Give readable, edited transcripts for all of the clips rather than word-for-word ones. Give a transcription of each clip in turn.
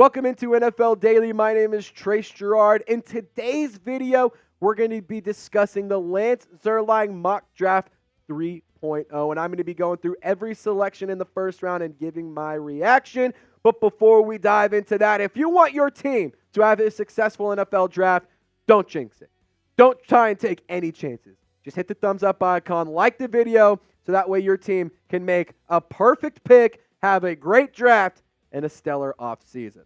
Welcome into NFL Daily. My name is Trace Girouard. In today's video, we're going to be discussing the Lance Zierlein Mock Draft 3.0, and I'm going to be going through every selection in the first round and giving my reaction. But before we dive into that, if you want your team to have a successful NFL draft, don't jinx it. Don't try and take any chances. Just hit the thumbs up icon, like the video, so that way your team can make a perfect pick, have a great draft, and a stellar offseason.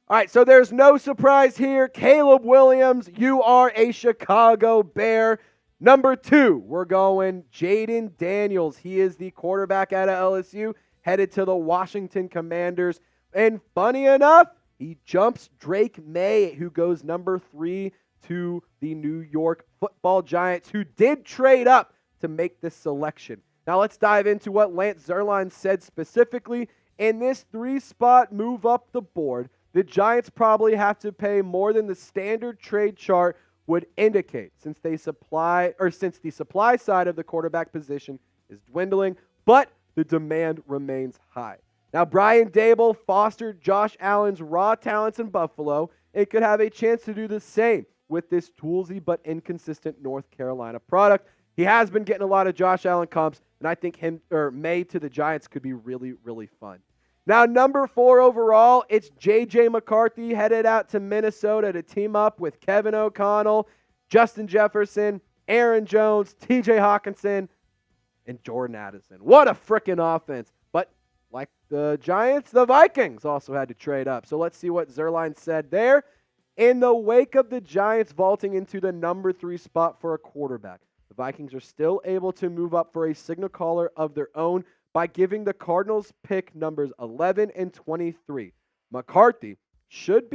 All right, so there's no surprise here. Caleb Williams, you are a Chicago Bear. Number 2, we're going Jayden Daniels. He is the quarterback out of LSU, headed to the Washington Commanders. And funny enough, he jumps Drake Maye, who goes number 3 to the New York Football Giants, who did trade up to make this selection. Now let's dive into what Lance Zierlein said specifically. In this 3-spot move up the board, the Giants probably have to pay more than the standard trade chart would indicate, since the supply side of the quarterback position is dwindling, but the demand remains high. Now, Brian Daboll fostered Josh Allen's raw talents in Buffalo and could have a chance to do the same with this toolsy but inconsistent North Carolina product. He has been getting a lot of Josh Allen comps, and I think Maye to the Giants could be really, really fun. Now, number 4 overall, it's JJ McCarthy headed out to Minnesota to team up with Kevin O'Connell, Justin Jefferson, Aaron Jones, TJ Hawkinson, and Jordan Addison. What a freaking offense. But like the Giants, the Vikings also had to trade up. So let's see what Zierlein said there. In the wake of the Giants vaulting into the number 3 spot for a quarterback, the Vikings are still able to move up for a signal caller of their own by giving the Cardinals pick numbers 11 and 23. McCarthy should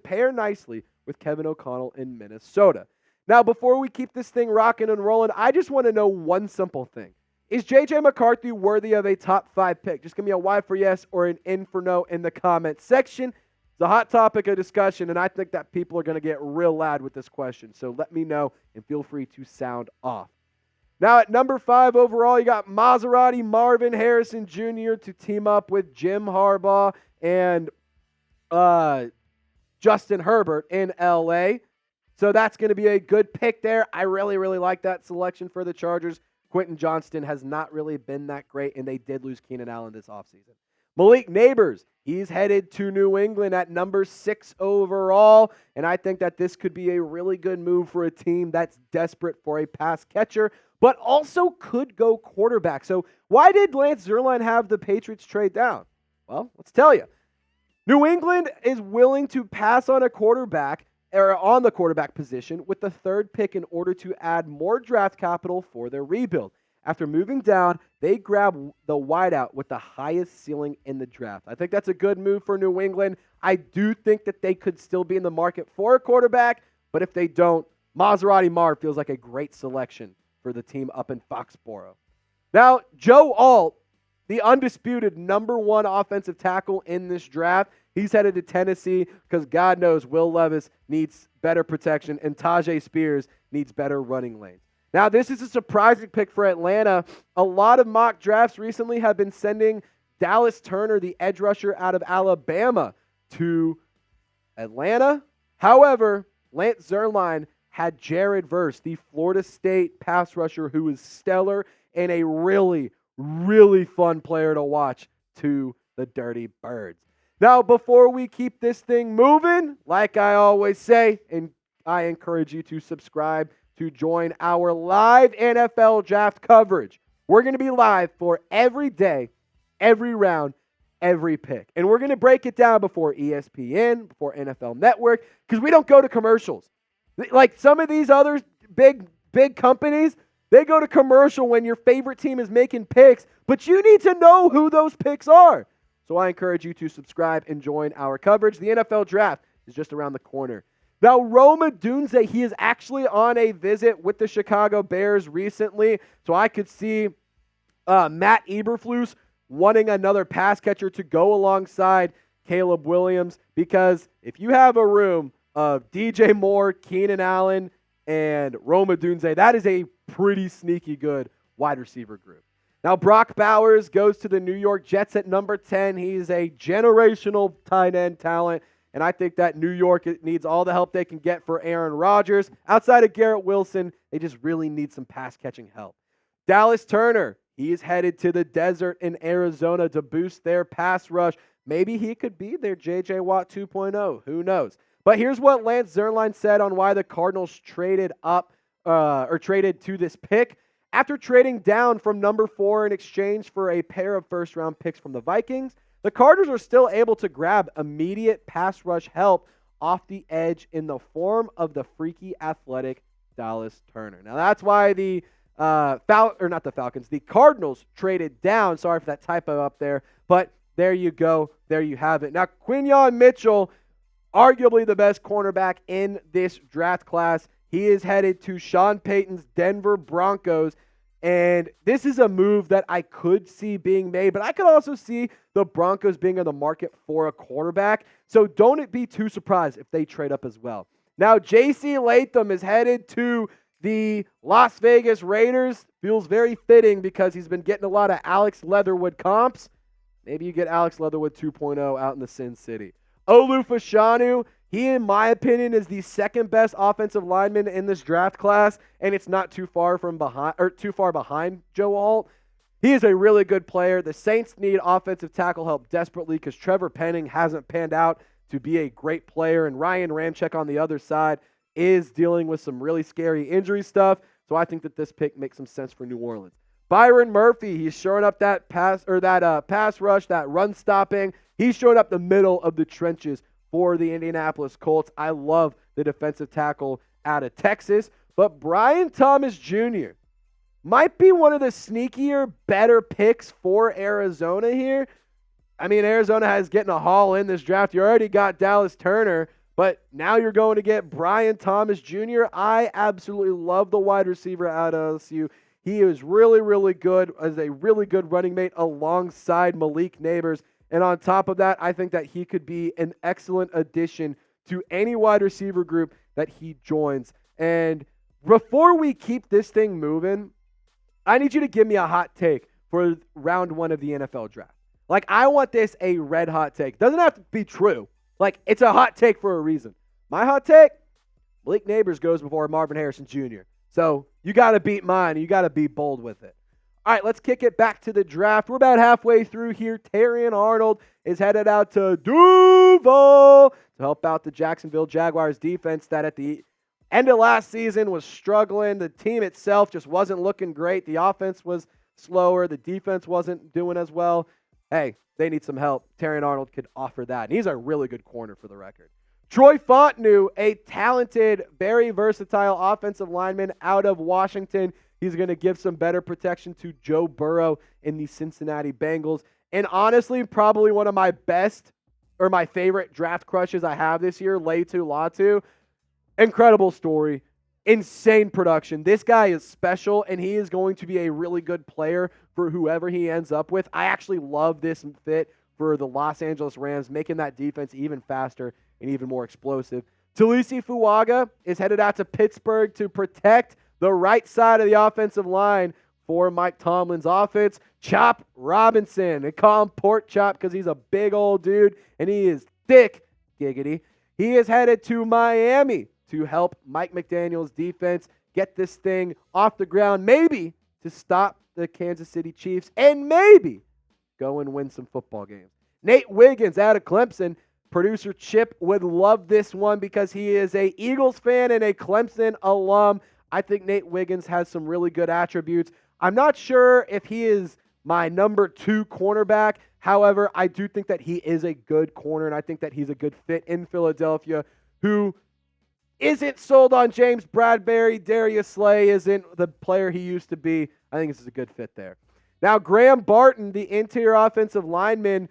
pair nicely with Kevin O'Connell in Minnesota. Now, before we keep this thing rocking and rolling, I just want to know one simple thing. Is JJ McCarthy worthy of a top 5 pick? Just give me a Y for yes or an N for no in the comment section. It's a hot topic of discussion, and I think that people are going to get real loud with this question. So let me know, and feel free to sound off. Now at number 5 overall, you got Maserati Marvin Harrison Jr. to team up with Jim Harbaugh and Justin Herbert in LA. So that's going to be a good pick there. I really, really like that selection for the Chargers. Quentin Johnston has not really been that great, and they did lose Keenan Allen this offseason. Malik Nabers, he's headed to New England at number 6 overall, and I think that this could be a really good move for a team that's desperate for a pass catcher, but also could go quarterback. So why did Lance Zierlein have the Patriots trade down? Well, let's tell you. New England is willing to pass on a quarterback, or on the quarterback position, with the 3rd pick in order to add more draft capital for their rebuild. After moving down, they grab the wideout with the highest ceiling in the draft. I think that's a good move for New England. I do think that they could still be in the market for a quarterback, but if they don't, Maserati Marv feels like a great selection for the team up in Foxborough. Now, Joe Alt, the undisputed number 1 offensive tackle in this draft, he's headed to Tennessee because God knows Will Levis needs better protection and Tajay Spears needs better running lanes. Now, this is a surprising pick for Atlanta. A lot of mock drafts recently have been sending Dallas Turner, the edge rusher out of Alabama, to Atlanta. However, Lance Zierlein had Jared Verse, the Florida State pass rusher who is stellar and a really, really fun player to watch, to the Dirty Birds. Now, before we keep this thing moving, like I always say, and I encourage you to subscribe to join our live NFL draft coverage. We're going to be live for every day, every round, every pick. And we're going to break it down before ESPN, before NFL Network, because we don't go to commercials. Like some of these other big companies, they go to commercial when your favorite team is making picks, but you need to know who those picks are. So I encourage you to subscribe and join our coverage. The NFL draft is just around the corner. Now, Rome Odunze, he is actually on a visit with the Chicago Bears recently, so I could see Matt Eberflus wanting another pass catcher to go alongside Caleb Williams, because if you have a room of DJ Moore, Keenan Allen, and Rome Odunze, that is a pretty sneaky good wide receiver group. Now, Brock Bowers goes to the New York Jets at number 10. He's a generational tight end talent, and I think that New York needs all the help they can get for Aaron Rodgers. Outside of Garrett Wilson, they just really need some pass-catching help. Dallas Turner, he is headed to the desert in Arizona to boost their pass rush. Maybe he could be their J.J. Watt 2.0. Who knows? But here's what Lance Zierlein said on why the Cardinals traded to this pick. After trading down from number 4 in exchange for a pair of first-round picks from the Vikings, the Cardinals are still able to grab immediate pass rush help off the edge in the form of the freaky athletic Dallas Turner. Now, that's why the Cardinals traded down. Sorry for that typo up there, but there you go. There you have it. Now, Quinyon Mitchell, arguably the best cornerback in this draft class. He is headed to Sean Payton's Denver Broncos, and this is a move that I could see being made, but I could also see the Broncos being in the market for a quarterback, so don't be too surprised if they trade up as well. Now, J.C. Latham is headed to the Las Vegas Raiders. Feels very fitting because he's been getting a lot of Alex Leatherwood comps. Maybe you get Alex Leatherwood 2.0 out in the Sin City. Olu Fashanu, he, in my opinion, is the second best offensive lineman in this draft class, and it's not too far behind Joe Alt. He is a really good player. The Saints need offensive tackle help desperately because Trevor Penning hasn't panned out to be a great player, and Ryan Ramczyk on the other side is dealing with some really scary injury stuff. So I think that this pick makes some sense for New Orleans. Byron Murphy, he's showing up that pass rush, that run stopping. He's showing up the middle of the trenches for the Indianapolis Colts. I love the defensive tackle out of Texas. But Brian Thomas Jr. might be one of the sneakier, better picks for Arizona here. I mean, Arizona has getting a haul in this draft. You already got Dallas Turner, but now you're going to get Brian Thomas Jr. I absolutely love the wide receiver out of LSU. He is really, really good as a really good running mate alongside Malik Nabers. And on top of that, I think that he could be an excellent addition to any wide receiver group that he joins. And before we keep this thing moving, I need you to give me a hot take for round 1 of the NFL draft. Like, I want this a red hot take. Doesn't have to be true. Like, it's a hot take for a reason. My hot take, Malik Nabers goes before Marvin Harrison Jr. So you got to beat mine. You got to be bold with it. All right, let's kick it back to the draft. We're about halfway through here. Terrion Arnold is headed out to Duval to help out the Jacksonville Jaguars defense that at the end of last season was struggling. The team itself just wasn't looking great. The offense was slower. The defense wasn't doing as well. Hey, they need some help. Terrion Arnold could offer that, and he's a really good corner for the record. Troy Fontenot, a talented, very versatile offensive lineman out of Washington. He's going to give some better protection to Joe Burrow in the Cincinnati Bengals. And honestly, probably one of my best or my favorite draft crushes I have this year, Laitu Latu. Incredible story. Insane production. This guy is special, and he is going to be a really good player for whoever he ends up with. I actually love this fit for the Los Angeles Rams, making that defense even faster and even more explosive. Talisi Fuaga is headed out to Pittsburgh to protect the right side of the offensive line for Mike Tomlin's offense. Chop Robinson. They call him Pork Chop because he's a big old dude, and he is thick, giggity. He is headed to Miami to help Mike McDaniel's defense get this thing off the ground, maybe to stop the Kansas City Chiefs, and maybe go and win some football games. Nate Wiggins out of Clemson. Producer Chip would love this one because he is a Eagles fan and a Clemson alum. I think Nate Wiggins has some really good attributes. I'm not sure if he is my number 2 cornerback. However, I do think that he is a good corner, and I think that he's a good fit in Philadelphia, who isn't sold on James Bradbury. Darius Slay isn't the player he used to be. I think this is a good fit there. Now, Graham Barton, the interior offensive lineman,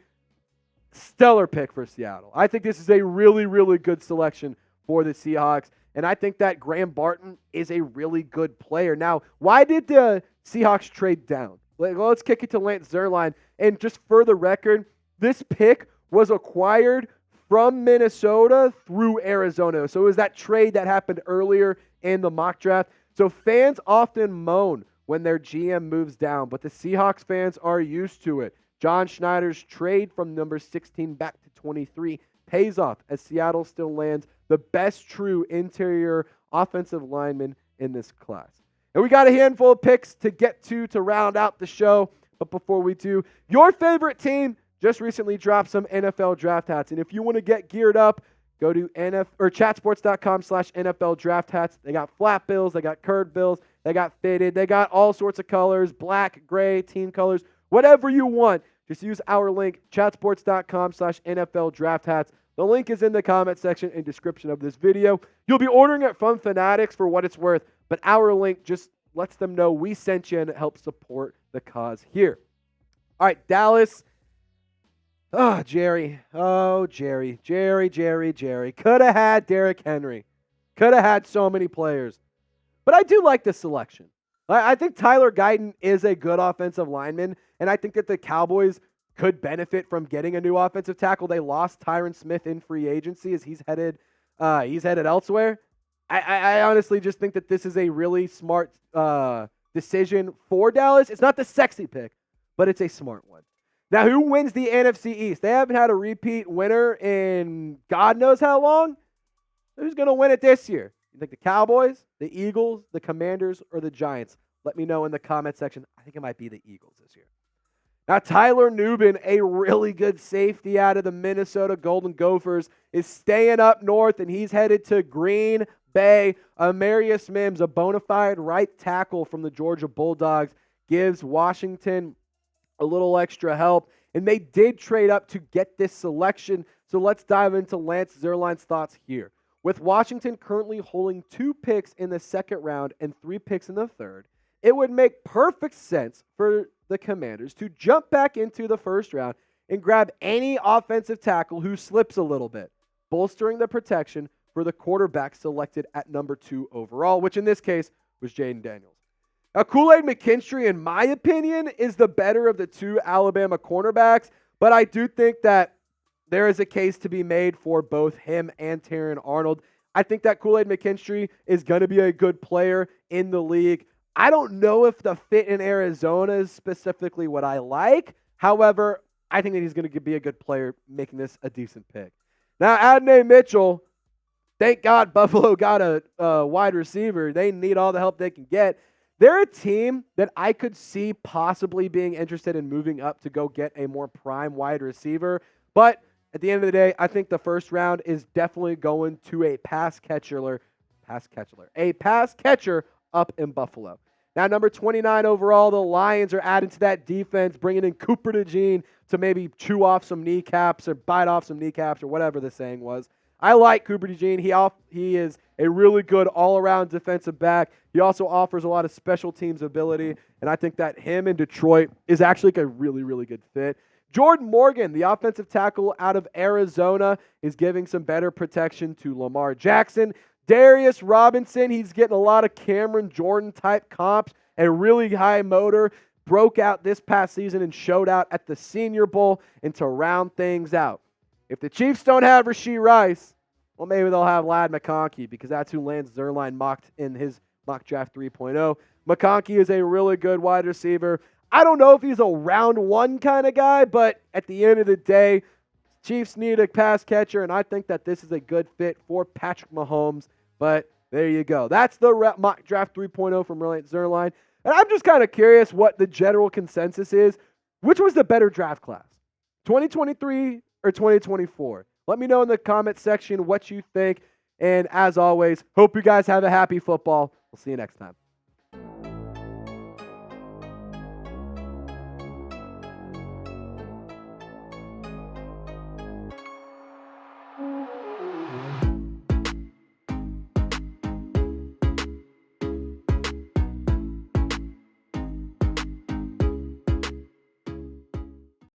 stellar pick for Seattle. I think this is a really, really good selection for the Seahawks. And I think that Graham Barton is a really good player. Now, why did the Seahawks trade down? Let's kick it to Lance Zierlein. And just for the record, this pick was acquired from Minnesota through Arizona. So it was that trade that happened earlier in the mock draft. So fans often moan when their GM moves down, but the Seahawks fans are used to it. John Schneider's trade from number 16 back to 23 pays off as Seattle still lands the best true interior offensive lineman in this class. And we got a handful of picks to get to round out the show. But before we do, your favorite team just recently dropped some NFL draft hats. And if you want to get geared up, go to chatsports.com/NFL draft hats. They got flat bills, they got curved bills, they got fitted, they got all sorts of colors, black, gray, team colors, whatever you want. Just use our link, chatsports.com/NFL draft hats. The link is in the comment section and description of this video. You'll be ordering it from Fanatics for what it's worth, but our link just lets them know we sent you and it helps support the cause here. All right, Dallas. Oh, Jerry. Jerry. Could have had Derrick Henry. Could have had so many players. But I do like this selection. I think Tyler Guyton is a good offensive lineman, and I think that the Cowboys could benefit from getting a new offensive tackle. They lost Tyron Smith in free agency as he's headed elsewhere. I honestly just think that this is a really smart decision for Dallas. It's not the sexy pick, but it's a smart one. Now, who wins the NFC East? They haven't had a repeat winner in God knows how long. Who's going to win it this year? You think the Cowboys, the Eagles, the Commanders, or the Giants? Let me know in the comment section. I think it might be the Eagles this year. Now, Tyler Nubin, a really good safety out of the Minnesota Golden Gophers, is staying up north, and he's headed to Green Bay. Amarius Mims, a bona fide right tackle from the Georgia Bulldogs, gives Washington a little extra help, and they did trade up to get this selection. So let's dive into Lance Zierlein's thoughts here. With Washington currently holding 2 picks in the second round and 3 picks in the third, it would make perfect sense for the Commanders to jump back into the first round and grab any offensive tackle who slips a little bit, bolstering the protection for the quarterback selected at number 2 overall, which in this case was Jayden Daniels. Now, Kool-Aid McKinstry, in my opinion, is the better of the 2 Alabama cornerbacks, but I do think that there is a case to be made for both him and Terran Arnold. I think that Kool-Aid McKinstry is going to be a good player in the league. I don't know if the fit in Arizona is specifically what I like. However, I think that he's going to be a good player, making this a decent pick. Now, Adonai Mitchell, thank God Buffalo got a wide receiver. They need all the help they can get. They're a team that I could see possibly being interested in moving up to go get a more prime wide receiver. But at the end of the day, I think the first round is definitely going to a pass catcher up in Buffalo. Now, number 29 overall, the Lions are adding to that defense, bringing in Cooper DeJean to maybe chew off some kneecaps or bite off some kneecaps or whatever the saying was. I like Cooper DeJean. He is a really good all-around defensive back. He also offers a lot of special teams ability, and I think that him in Detroit is actually a really, really good fit. Jordan Morgan, the offensive tackle out of Arizona, is giving some better protection to Lamar Jackson. Darius Robinson, he's getting a lot of Cameron Jordan-type comps and really high motor. Broke out this past season and showed out at the Senior Bowl. And to round things out, if the Chiefs don't have Rashee Rice, well, maybe they'll have Ladd McConkey, because that's who Lance Zierlein mocked in his mock draft 3.0. McConkey is a really good wide receiver. I don't know if he's a round 1 kind of guy, but at the end of the day, Chiefs need a pass catcher, and I think that this is a good fit for Patrick Mahomes. But there you go. That's the mock draft 3.0 from Lance Zierlein. And I'm just kind of curious what the general consensus is. Which was the better draft class, 2023 or 2024? Let me know in the comment section what you think. And as always, hope you guys have a happy football. We'll see you next time.